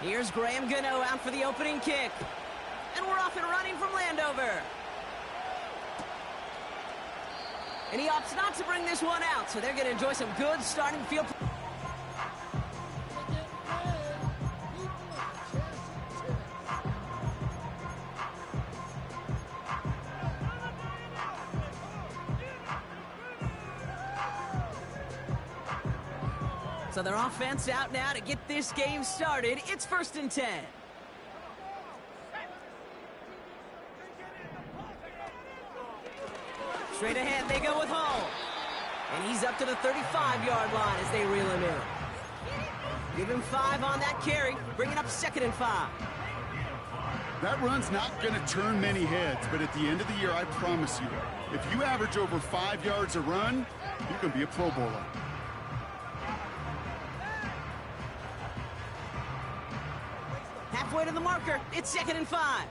Here's Graham Gano out for the opening kick. And we're off and running from Landover. And he opts not to bring this one out, so they're going to enjoy some good starting field. So their offense out now to get this game started. It's 1st and 10. Straight ahead, they go with Hall. And he's up to the 35-yard line as they reel him in. Give him 5 on that carry, bringing up 2nd and 5. That run's not going to turn many heads, but at the end of the year, I promise you, if you average over 5 yards a run, you can be a Pro Bowler. Halfway to the marker, it's 2nd and 5.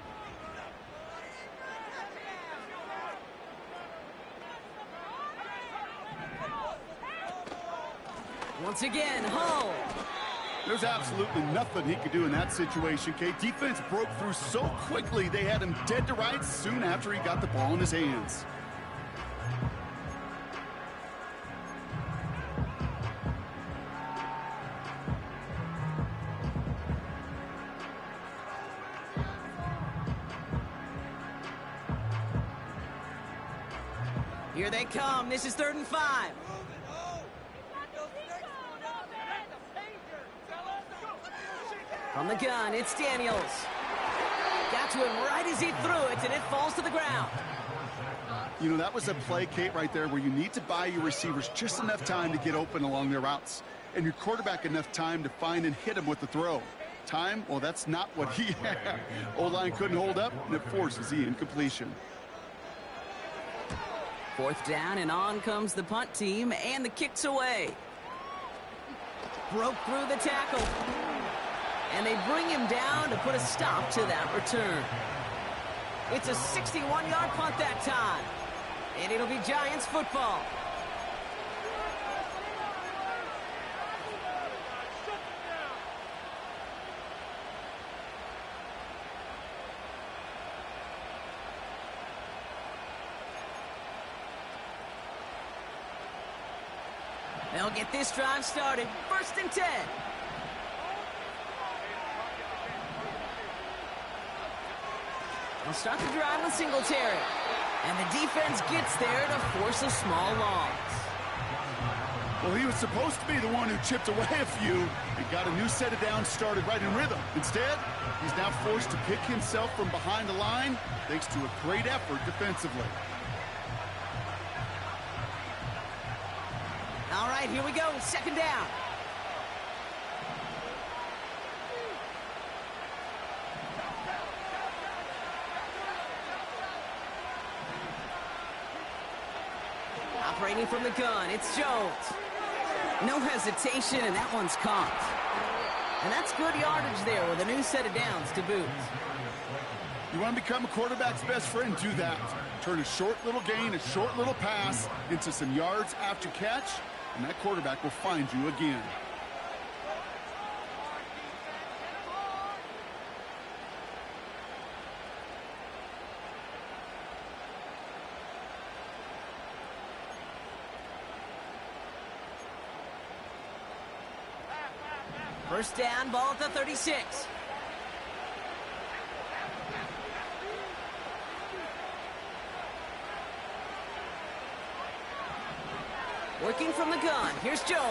Once again, Hull. There's absolutely nothing he could do in that situation, Kate. Defense broke through so quickly, they had him dead to rights soon after he got the ball in his hands. Here they come. This is 3rd and 5. From the gun, it's Daniels. Got to him right as he threw it, and it falls to the ground. You know, that was a play, Kate, right there where you need to buy your receivers just enough time to get open along their routes, and your quarterback enough time to find and hit him with the throw. Time? Well, that's not what he had. O-line couldn't hold up, and it forces the incompletion. 4th down, and on comes the punt team, and the kick's away. Broke through the tackle. And they bring him down to put a stop to that return. It's a 61-yard punt that time. And it'll be Giants football. They'll get this drive started. 1st and 10. They'll start the drive with Singletary. And the defense gets there to force a small loss. Well, he was supposed to be the one who chipped away a few and got a new set of downs started right in rhythm. Instead, he's now forced to pick himself from behind the line thanks to a great effort defensively. All right, here we go. 2nd down. Operating from the gun, it's Jones. No hesitation, and that one's caught. And that's good yardage there with a new set of downs to boot. You want to become a quarterback's best friend? Do that. Turn a short little gain, a short little pass into some yards after catch, and that quarterback will find you again. First down, ball at the 36. Working from the gun, here's Jones.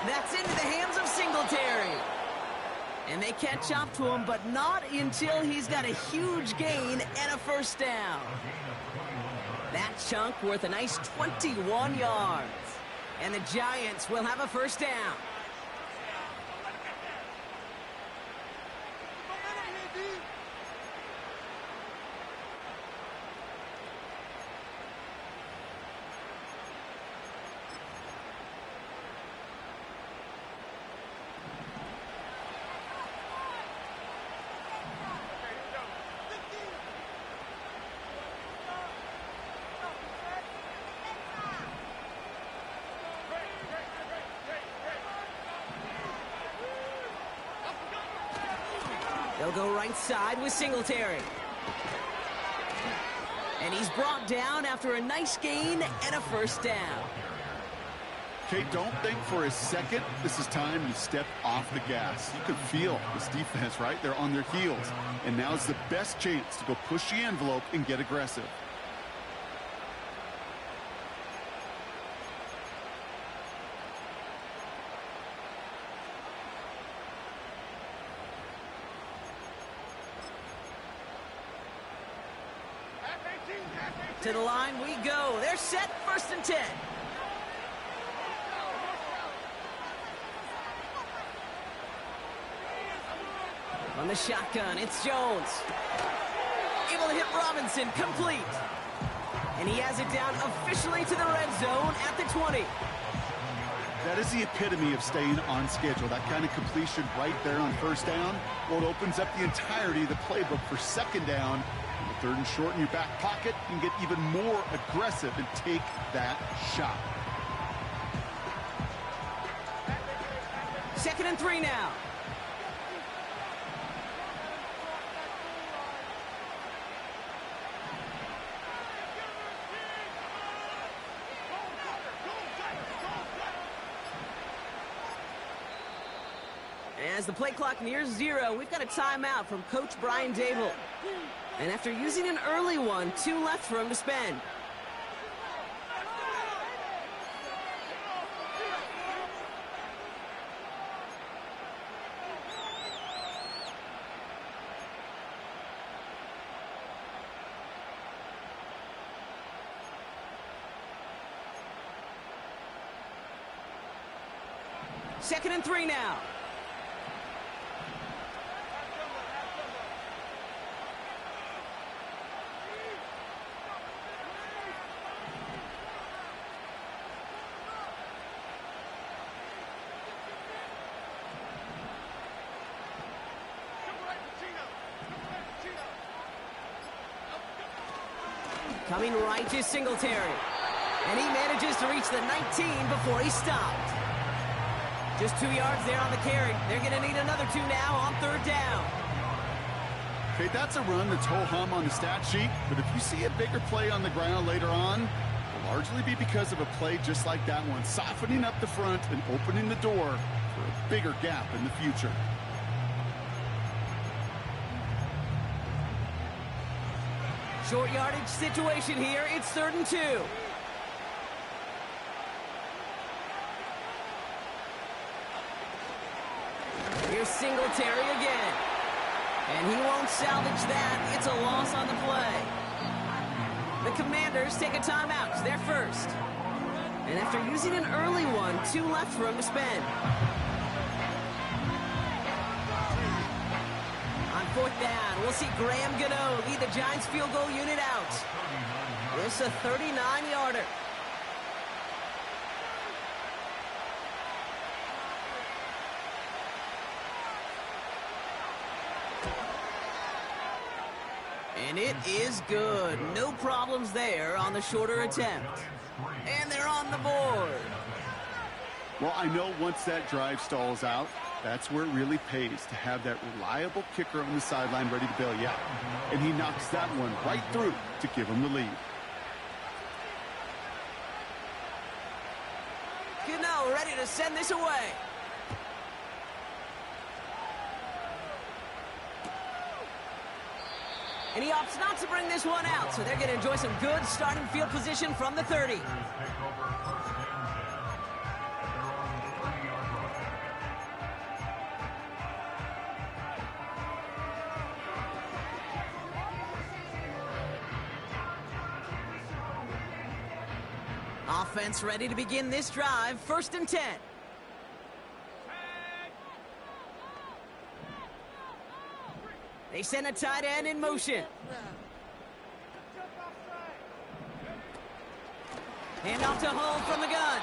That's into the hands of Singletary. And they catch up to him, but not until he's got a huge gain and a 1st down. That chunk worth a nice 21 yards. And the Giants will have a 1st down. They'll go right side with Singletary. And he's brought down after a nice gain and a first down. Kate, don't think for a second this is time you step off the gas. You can feel this defense, right? They're on their heels. And now's the best chance to go push the envelope and get aggressive. To the line we go. They're set, 1st and 10. On the shotgun, it's Jones. Able to hit Robinson, complete. And he has it down officially to the red zone at the 20. That is the epitome of staying on schedule. That kind of completion right there on 1st down. Well, it opens up the entirety of the playbook for 2nd down. 3rd and short in your back pocket, you can get even more aggressive and take that shot. 2nd and 3 now. As the play clock nears 0, we've got a timeout from Coach Brian Dable. And after using an early one, 2 left for him to spend. Second and 3 now. Coming right is Singletary. And he manages to reach the 19 before he stopped. Just 2 yards there on the carry. They're going to need another 2 now on 3rd down. Okay, that's a run that's ho-hum on the stat sheet, but if you see a bigger play on the ground later on, it'll largely be because of a play just like that one, softening up the front and opening the door for a bigger gap in the future. Short yardage situation here. It's 3rd and 2. Here's Singletary again. And he won't salvage that. It's a loss on the play. The Commanders take a timeout. They're first. And after using an early one, 2 left for him to spend. On 4th down, we'll see Graham Gano lead the Giants field goal unit out. This a 39-yarder. And it is good. No problems there on the shorter attempt. And they're on the board. Well, I know once that drive stalls out, that's where it really pays to have that reliable kicker on the sideline ready to bail you out. And he knocks that one right through to give him the lead. Gano ready to send this away. And he opts not to bring this one out, so they're going to enjoy some good starting field position from the 30. Offense ready to begin this drive. 1st and 10. They send a tight end in motion. Hand off to Hull from the gun.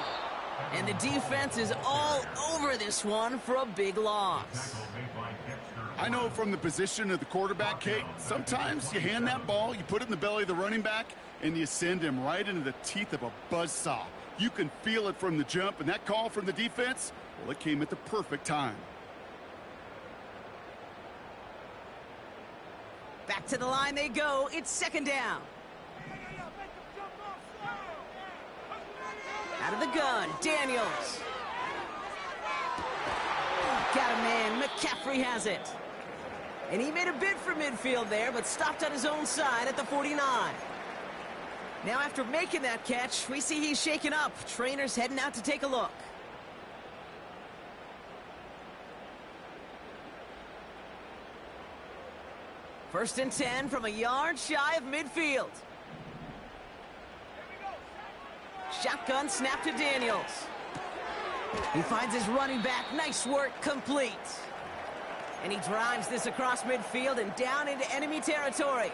And the defense is all over this one for a big loss. I know from the position of the quarterback, Kate, sometimes you hand that ball, you put it in the belly of the running back, and you send him right into the teeth of a buzzsaw. You can feel it from the jump, and that call from the defense, well, it came at the perfect time. Back to the line they go. It's second down. Out of the gun, Daniels. Got a man, McCaffrey has it. And he made a bid for midfield there, but stopped on his own side at the 49. Now after making that catch, we see he's shaken up. Trainer's heading out to take a look. First and 10 from a yard shy of midfield. Shotgun snap to Daniels. He finds his running back. Nice work, complete. And he drives this across midfield and down into enemy territory.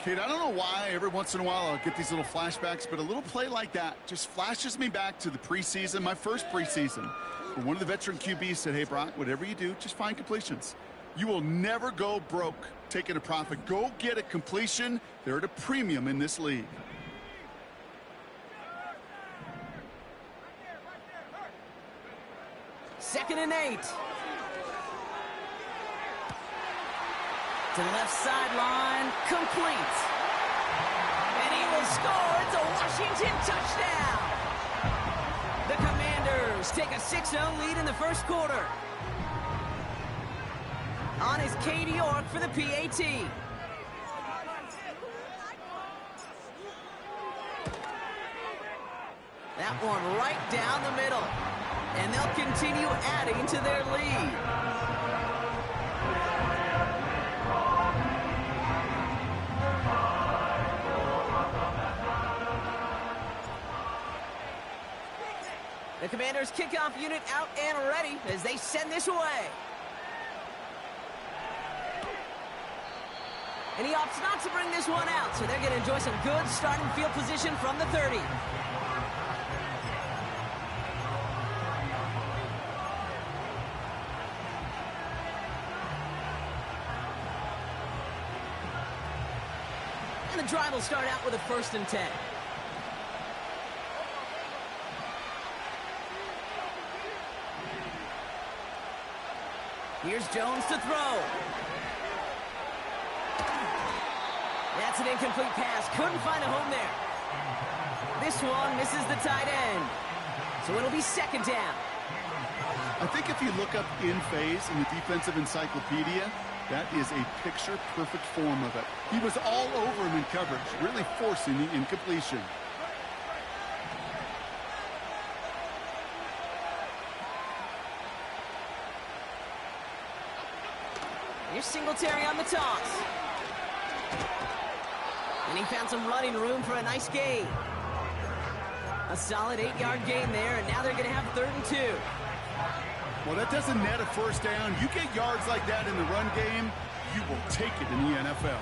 Kate, I don't know why every once in a while I'll get these little flashbacks, but a little play like that just flashes me back to the preseason, my first preseason. Where one of the veteran QBs said, hey, Brock, whatever you do, just find completions. You will never go broke taking a profit. Go get a completion. They're at a premium in this league. Second and 8. To the left sideline, complete. And he will score. It's a Washington touchdown. The Commanders take a 6-0 lead in the first quarter. On is Katie York for the PAT. That one right down the middle. And they'll continue adding to their lead. The Commanders' kickoff unit out and ready as they send this away. And he opts not to bring this one out, so they're going to enjoy some good starting field position from the 30. And the drive will start out with a first and 10. Here's Jones to throw. That's an incomplete pass. Couldn't find a home there. This one misses the tight end. So it'll be second down. I think if you look up in phase in the defensive encyclopedia, that is a picture-perfect form of it. He was all over him in coverage, really forcing the incompletion. Here's Singletary on the toss. And he found some running room for a nice gain. A solid 8-yard gain there, and now they're going to have 3rd and 2. Well, that doesn't net a first down. You get yards like that in the run game, you will take it in the NFL.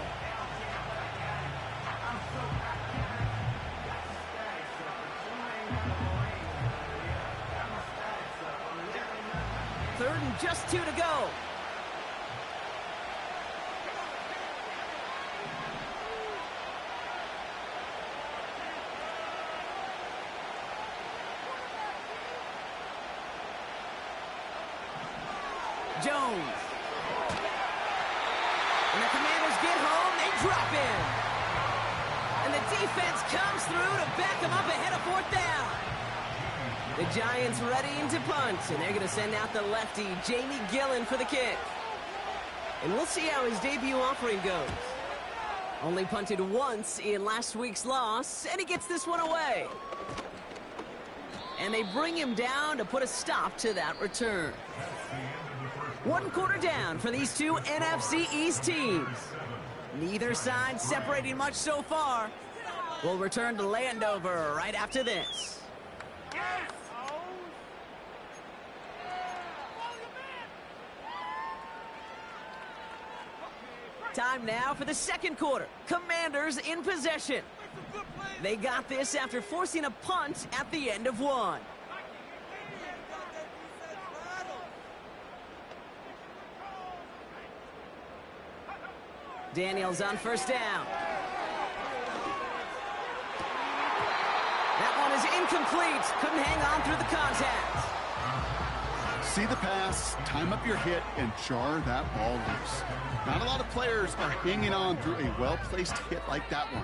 Third and just 2 to go. Jones. And the Commanders get home, they drop in. And the defense comes through to back them up ahead of 4th down. The Giants ready to punt, and they're going to send out the lefty, Jamie Gillen, for the kick. And we'll see how his debut offering goes. Only punted once in last week's loss, and he gets this one away. And they bring him down to put a stop to that return. 1 quarter down for these two NFC East teams. Neither side separating much so far. We'll return to Landover right after this. Time now for the second quarter. Commanders in possession. They got this after forcing a punt at the end of one. Daniels on first down. That one is incomplete. Couldn't hang on through the contact. See the pass, time up your hit, and jar that ball loose. Not a lot of players are hanging on through a well-placed hit like that one.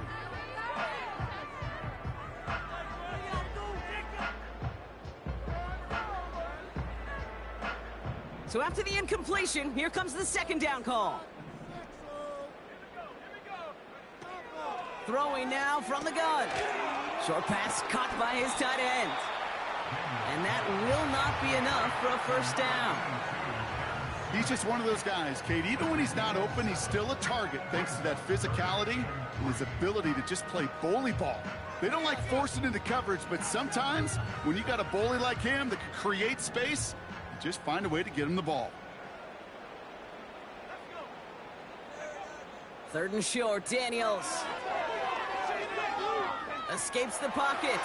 So after the incompletion, here comes the second down call. Throwing now from the gun. Short pass caught by his tight end. And that will not be enough for a first down. He's just one of those guys, Kate. Even when he's not open, he's still a target thanks to that physicality and his ability to just play bully ball. They don't like forcing into coverage, but sometimes when you got a bully like him that can create space, you just find a way to get him the ball. Third and short, Daniels. Escapes the pocket.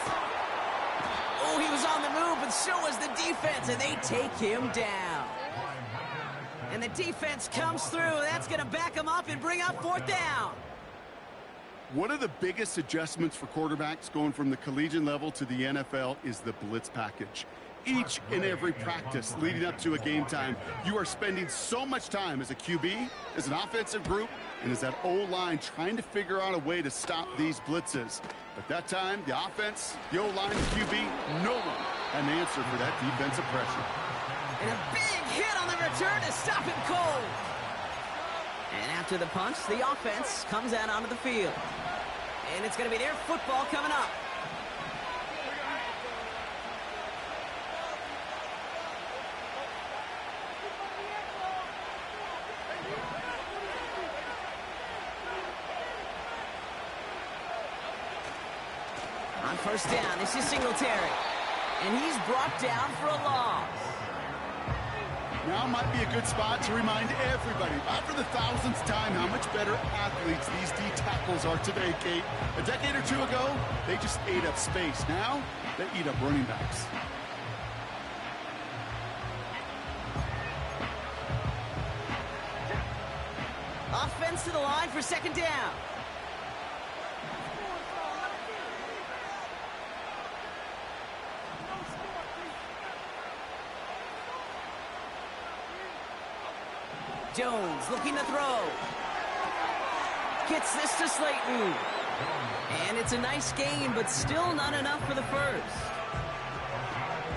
Oh, he was on the move, but so was the defense, and they take him down. And the defense comes through. That's going to back him up and bring up fourth down. One of the biggest adjustments for quarterbacks going from the collegiate level to the NFL is the blitz package. Each and every practice leading up to a game time, you are spending so much time as a QB, as an offensive group, and as that O-line trying to figure out a way to stop these blitzes. But that time, the offense, the O-line, the QB, no one had an answer for that defensive pressure. And a big hit on the return to stop him cold. And after the punch, the offense comes out onto the field. And it's going to be their football coming up. On first down, this is Singletary. And he's brought down for a loss. Now might be a good spot to remind everybody, not for the thousandth time, how much better athletes these D tackles are today, Kate. A decade or two ago, they just ate up space. Now, they eat up running backs. Offense to the line for second down. Jones looking to throw. Gets this to Slayton. And it's a nice gain, but still not enough for the first.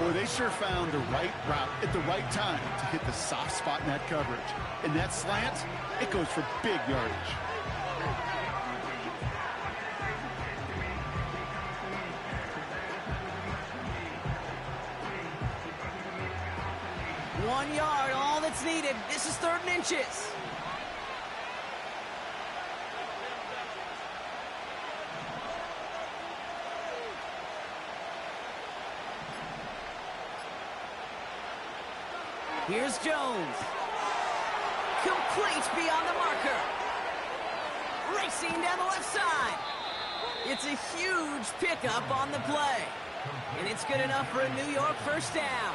Boy, they sure found the right route at the right time to hit the soft spot in that coverage. And that slant, it goes for big yardage. One yard, all that's needed. This is third and inches. Here's Jones. Complete beyond the marker. Racing down the left side. It's a huge pickup on the play. And it's good enough for a New York first down.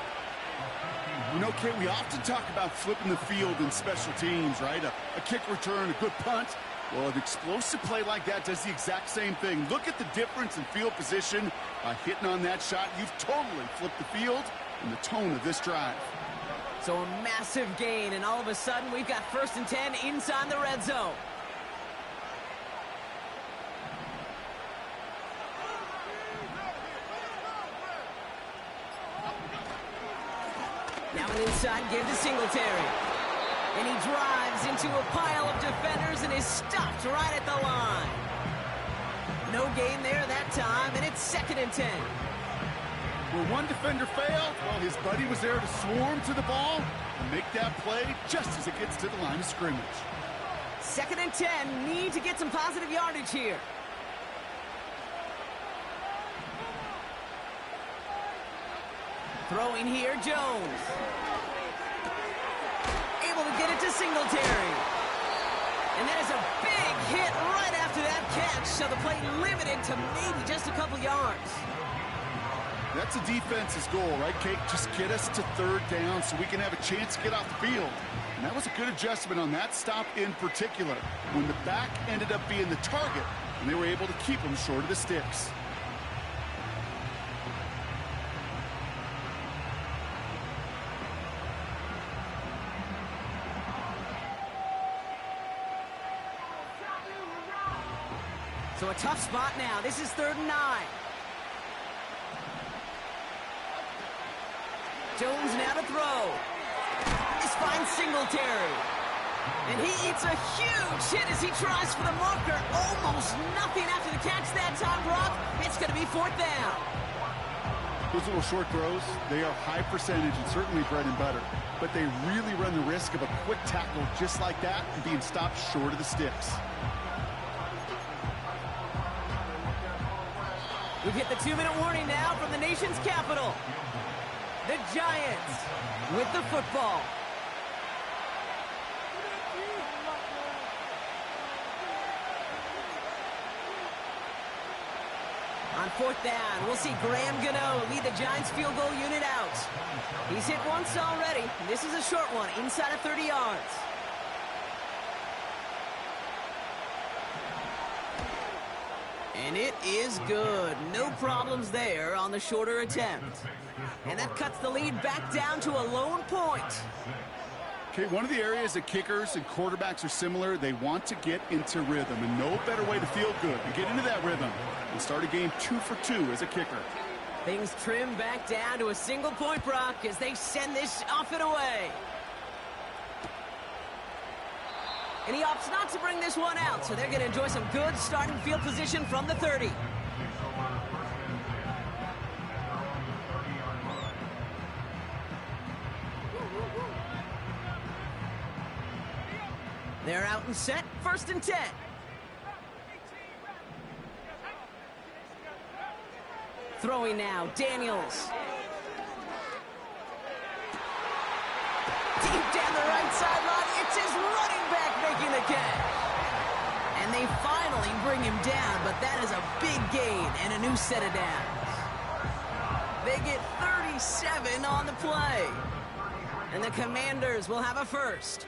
You know, Kate, we often talk about flipping the field in special teams, right? A kick return, a good punt. Well, an explosive play like that does the exact same thing. Look at the difference in field position by hitting on that shot. You've totally flipped the field and the tone of this drive. So a massive gain, and all of a sudden we've got 1st and 10 inside the red zone. Now an inside give to Singletary. And he drives into a pile of defenders and is stopped right at the line. No gain there that time, and it's 2nd and 10. Where one defender failed, well, his buddy was there to swarm to the ball and make that play just as it gets to the line of scrimmage. 2nd and 10, need to get some positive yardage here. Throwing here, Jones. Able to get it to Singletary. And that is a big hit right after that catch, so the play limited to maybe just a couple yards. That's a defense's goal, right, Kate? Just get us to 3rd down so we can have a chance to get off the field. And that was a good adjustment on that stop in particular, when the back ended up being the target, and they were able to keep him short of the sticks. So a tough spot now. This is 3rd and 9. Jones now to throw. This finds Singletary. And he eats a huge hit as he tries for the marker. Almost nothing after the catch that time, Brock. It's going to be 4th down. Those little short throws, they are high percentage and certainly bread and butter. But they really run the risk of a quick tackle just like that and being stopped short of the sticks. We've hit the 2-minute warning now from the nation's capital. The Giants with the football. On 4th down, we'll see Graham Gano lead the Giants field goal unit out. He's hit once already. This is a short one, inside of 30 yards. And it is good. No problems there on the shorter attempt. And that cuts the lead back down to a lone point. Okay, one of the areas that kickers and quarterbacks are similar, they want to get into rhythm, and no better way to feel good than get into that rhythm and start a game 2 for 2 as a kicker. Things trim back down to a single point, Brock, as they send this off and away. And he opts not to bring this one out, so they're going to enjoy some good starting field position from the 30. They're out and set, 1st and 10. Throwing now, Daniels. Deep down the right sideline, it's his running back making the catch. And they finally bring him down, but that is a big gain and a new set of downs. They get 37 on the play. And the Commanders will have a first.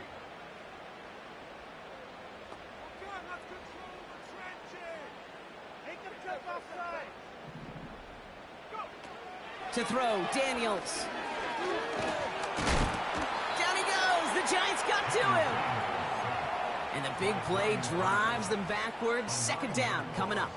To throw, Daniels. Down he goes. The Giants got to him. And the big play drives them backwards. 2nd down coming up.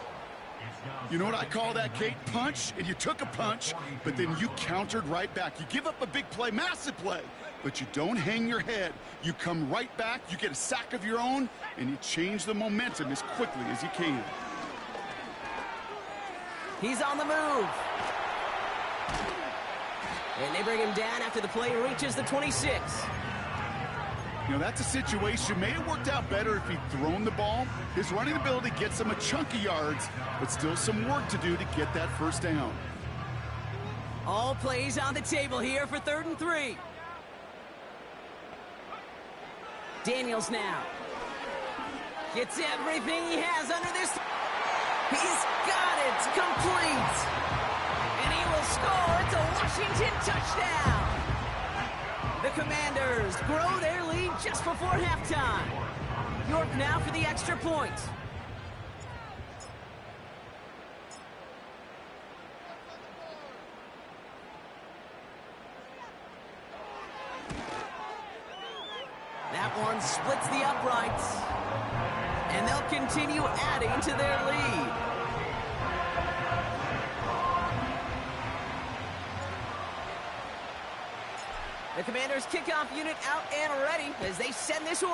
You know what I call that, Kate? Punch, and you took a punch, but then you countered right back. You give up a big play, massive play, but you don't hang your head. You come right back, you get a sack of your own, and you change the momentum as quickly as you can. He's on the move. And they bring him down after the play reaches the 26. You know, that's a situation. May have worked out better if he'd thrown the ball. His running ability gets him a chunk of yards, but still some work to do to get that 1st down. All plays on the table here for 3rd and 3. Daniels now. Gets everything he has under this. He's got it. Complete. And he will score. It's a Washington touchdown. The Commanders grow their lead just before halftime. York now for the extra point. That one splits the uprights. And they'll continue adding to their lead. The Commanders' kickoff unit out and ready as they send this away.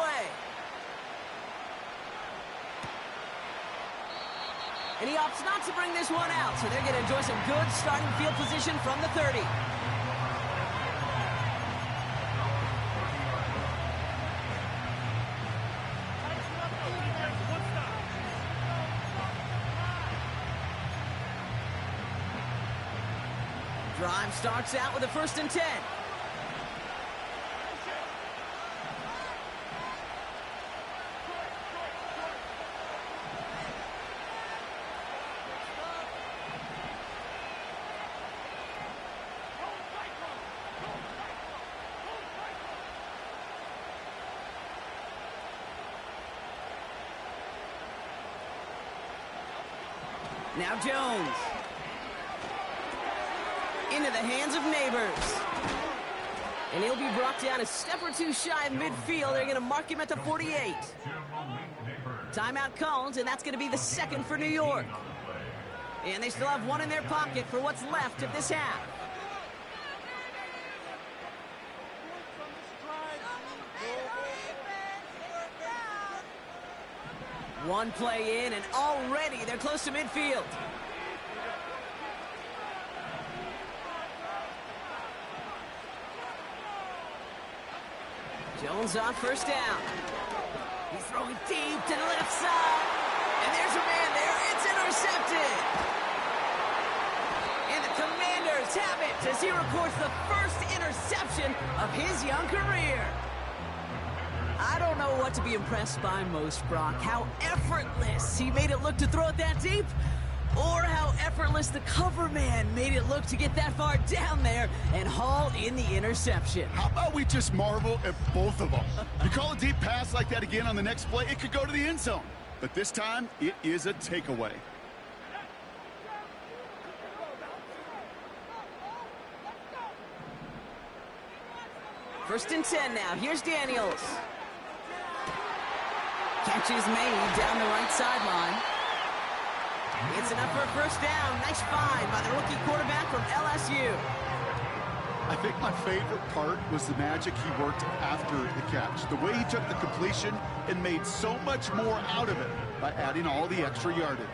And he opts not to bring this one out, so they're going to enjoy some good starting field position from the 30. Drive starts out with a 1st and 10. Now Jones. Into the hands of Neighbors. And he'll be brought down a step or two shy of midfield. They're going to mark him at the 48. Timeout called, and that's going to be the second for New York. And they still have one in their pocket for what's left of this half. One play in, and already they're close to midfield. Jones on first down. He's throwing deep to the left side. And there's a man there. It's intercepted. And the Commanders have it as he records the first interception of his young career. I don't know what to be impressed by most, Brock. How effortless he made it look to throw it that deep, or how effortless the cover man made it look to get that far down there and haul in the interception. How about we just marvel at both of them? You call a deep pass like that again on the next play, it could go to the end zone. But this time, it is a takeaway. First and 10 now. Here's Daniels. Catch is made down the right sideline. It's enough for a first down. Nice find by the rookie quarterback from LSU. I think my favorite part was the magic he worked after the catch. The way he took the completion and made so much more out of it by adding all the extra yardage.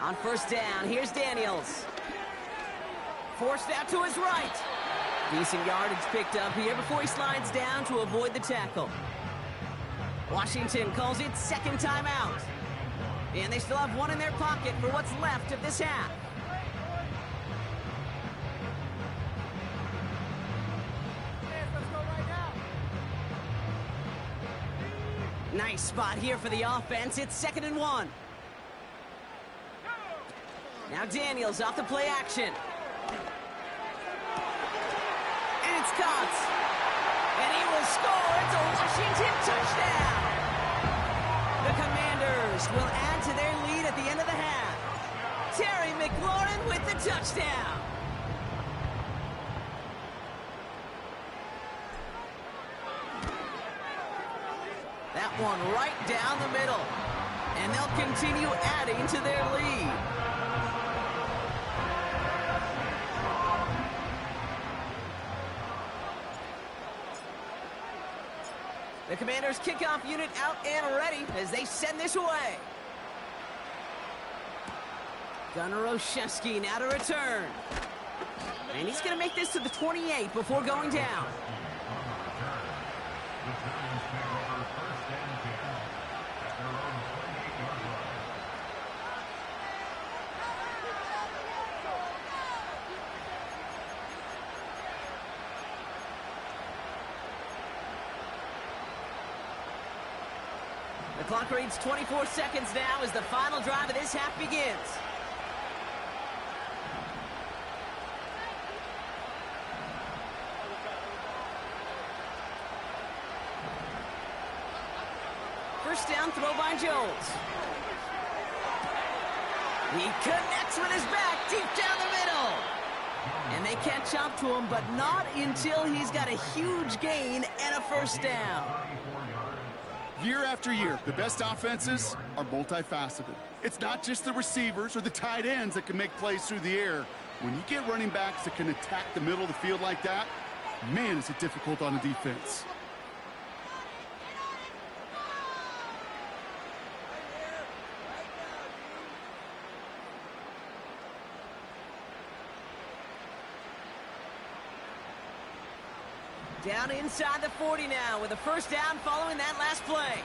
On first down, here's Daniels. Forced out to his right. Decent yardage picked up here before he slides down to avoid the tackle. Washington calls it second timeout. And they still have one in their pocket for what's left of this half. Nice spot here for the offense. It's 2nd and 1. Now Daniels off the play action. And it's caught. And he will score. It's a Washington touchdown. The Commanders will add to their lead at the end of the half. Terry McLaurin with the touchdown. That one right down the middle. And they'll continue adding to their lead. The Commanders' kickoff unit out and ready as they send this away. Gunnar Olszewski now to return. And he's going to make this to the 28 before going down. The clock reads 24 seconds now as the final drive of this half begins. First down throw by Jones. He connects with his back deep down the middle. And they catch up to him, but not until he's got a huge gain and a first down. Year after year, the best offenses are multifaceted. It's not just the receivers or the tight ends that can make plays through the air. When you get running backs that can attack the middle of the field like that, man, is it difficult on a defense. Down inside the 40 now with a first down following that last play.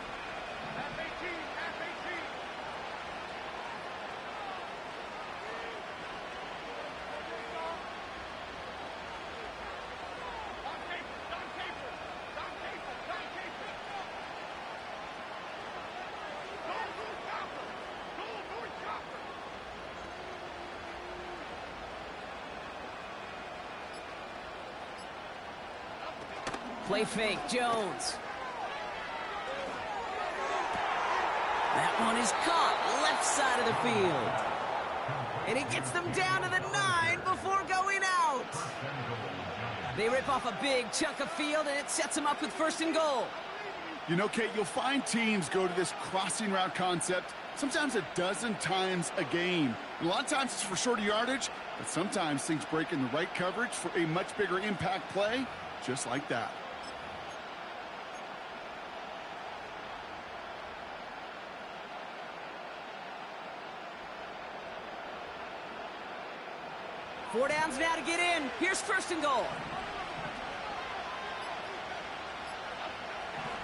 Play fake, Jones. That one is caught, left side of the field. And he gets them down to the 9 before going out. They rip off a big chunk of field, and it sets them up with first and goal. You know, Kate, you'll find teams go to this crossing route concept sometimes a dozen times a game. And a lot of times it's for shorter yardage, but sometimes things break in the right coverage for a much bigger impact play, just like that. Four downs now to get in. Here's first and goal.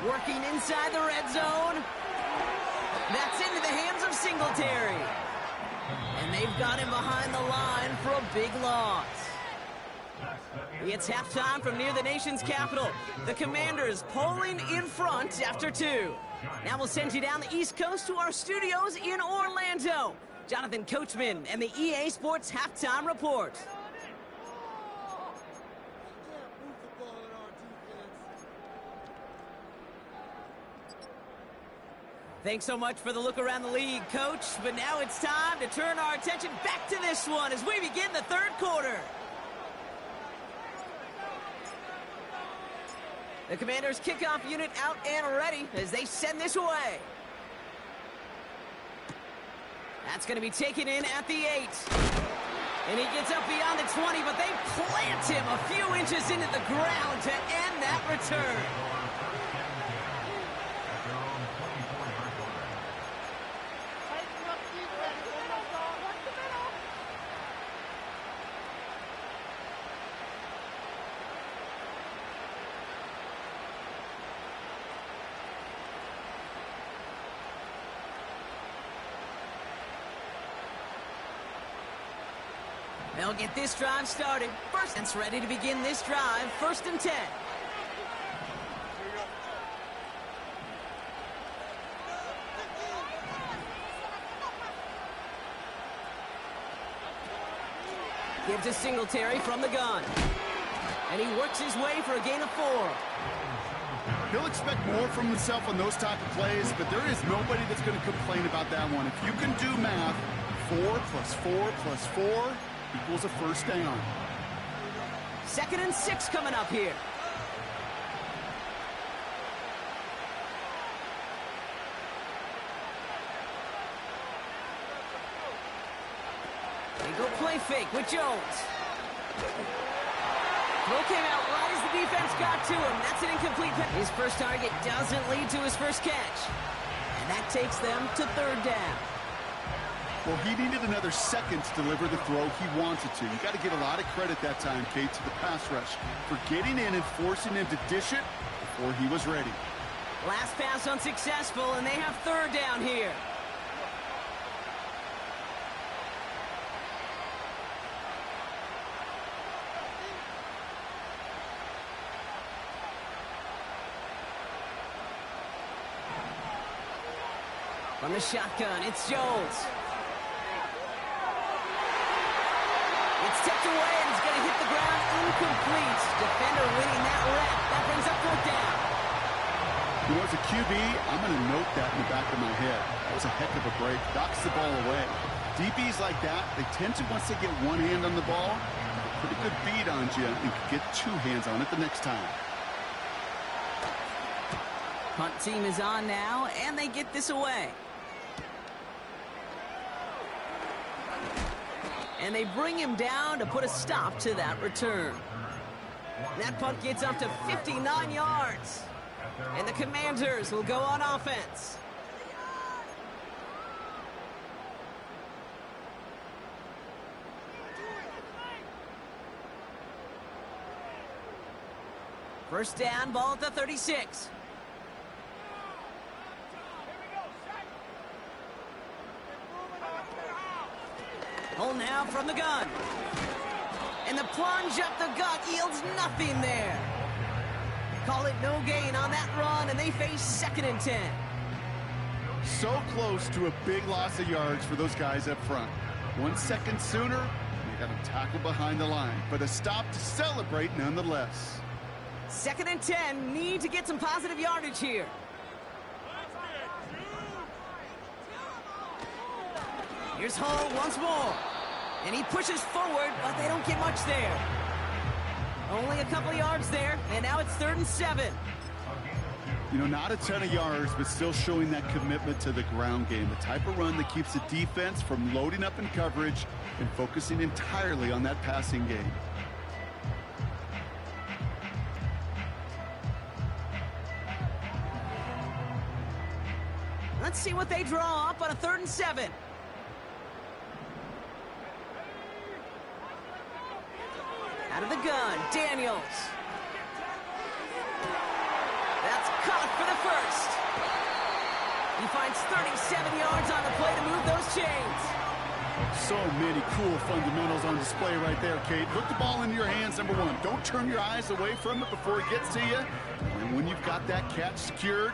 Working inside the red zone. That's into the hands of Singletary. And they've got him behind the line for a big loss. It's halftime from near the nation's capital. The Commanders polling in front after 2. Now we'll send you down the East Coast to our studios in Orlando. Jonathan Coachman and the EA Sports Halftime Report. Thanks so much for the look around the league, Coach. But now it's time to turn our attention back to this one as we begin the third quarter. The Commanders' kickoff unit out and ready as they send this away. That's going to be taken in at the 8. And he gets up beyond the 20, but they plant him a few inches into the ground to end that return. They'll get this drive started. First, it's ready to begin this drive. 1st and 10. Give to Singletary from the gun. And he works his way for a gain of 4. He'll expect more from himself on those type of plays, but there is nobody that's going to complain about that one. If you can do math, 4 plus 4 plus 4 equals a first down. 2nd and 6 coming up here. They go play fake with Jones. Throw came out right as the defense got to him. That's an incomplete pass. His first target doesn't lead to his first catch. And that takes them to 3rd down. Well, he needed another second to deliver the throw he wanted to. You got to give a lot of credit that time, Kate, to the pass rush for getting in and forcing him to dish it before he was ready. Last pass unsuccessful, and they have 3rd down here. From the shotgun, it's Jones. It's tipped away, and it's going to hit the ground incomplete. Defender winning that rep. That brings up 4th down. You know, as a QB, I'm going to note that in the back of my head. That was a heck of a break. Knocks the ball away. DBs like that, they tend to, once they get one hand on the ball, have a pretty good beat on you and can get 2 hands on it the next time. Punt team is on now, and they get this away. And they bring him down to put a stop to that return. That punt gets up to 59 yards. And the Commanders will go on offense. First down, ball at the 36. Hold now from the gun. And the plunge up the gut yields nothing there. Call it no gain on that run, and they face 2nd and 10. So close to a big loss of yards for those guys up front. 1 second sooner, they got to tackle behind the line. But a stop to celebrate nonetheless. 2nd and 10, need to get some positive yardage here. Here's Hull once more. And he pushes forward, but they don't get much there. Only a couple of yards there, and now it's 3rd and 7. You know, not a ton of yards, but still showing that commitment to the ground game. The type of run that keeps the defense from loading up in coverage and focusing entirely on that passing game. Let's see what they draw up on a 3rd and 7. Out of the gun, Daniels. That's caught for the first. He finds 37 yards on the play to move those chains. So many cool fundamentals on display right there, Kate. Put the ball into your hands, number one. Don't turn your eyes away from it before it gets to you. And when you've got that catch secured,